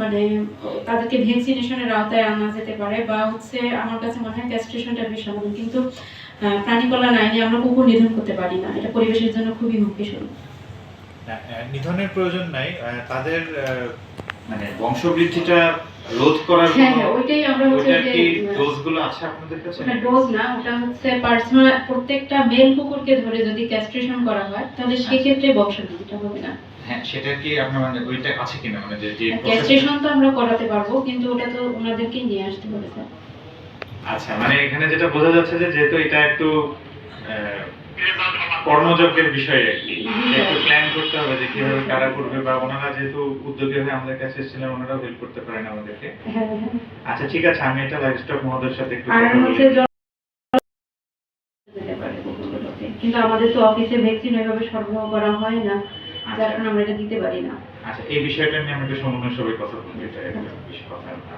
মানে তাদেরকে ভ্যাকসিনেশনের আওতায় আনা যেতে পারে, বা হচ্ছে আমার কাছে মনে হয় ক্যাস্ট্রেশনটা বেশ সমাধান। কিন্তু প্রাণী কল্যাণ আইনে আমরা কুকুর নিধন করতে পারি না, এটা পরিবেশের জন্য খুবই হুমকিস্বরূপ। নিধনের প্রয়োজন নাই, তাদের মানে বংশবৃদ্ধিটা রোধ করার হ্যাঁ হ্যাঁ, ওইটাই আমরা হচ্ছে যে ডোজগুলো আছে আপনাদের কাছে? ওটা ডোজ না, ওটা হচ্ছে পার্সোনাল। প্রত্যেকটা মেল কুকুরকে ধরে যদি ক্যাস্ট্রেশন করা হয় তাহলে সেক্ষেত্রে বংশবৃদ্ধিটা হবে না। হ্যাঁ, সেটা কি আপনার মানে ওইটা আছে কিনা, মানে যে ক্যাস্ট্রেশন তো আমরা করাতে পারবো, কিন্তু ওটা তো ওনাদেরকে নিয়ে আসতে হবে স্যার। আচ্ছা, মানে এখানে যেটা বোঝা যাচ্ছে যে যেহেতু এটা একটু কর্মযজ্ঞের বিষয় আর কি, একটু প্ল্যান করতে হবে যে কিভাবে কারা করবে, বা ওনারা যেহেতু উদ্যোগী হয়ে আমাদের কাছে এসেছিলেন, ওনারাও হেল্প করতে পারেন আমাদেরকে। আচ্ছা ঠিক আছে, আমি এটা লাইভস্টক মহোদয়ের সাথে একটু কথা বলি। কিন্তু আমাদের তো অফিসে ভ্যাকসিন ওইভাবে সরবরাহ করা হয় না, যার কারণে আমরা এটা দিতে পারি না। আচ্ছা, এই বিষয়টা নিয়ে আমি একটু সমন্বয় সবাই কথা বলবো, এটা একটা বিষয় কথা।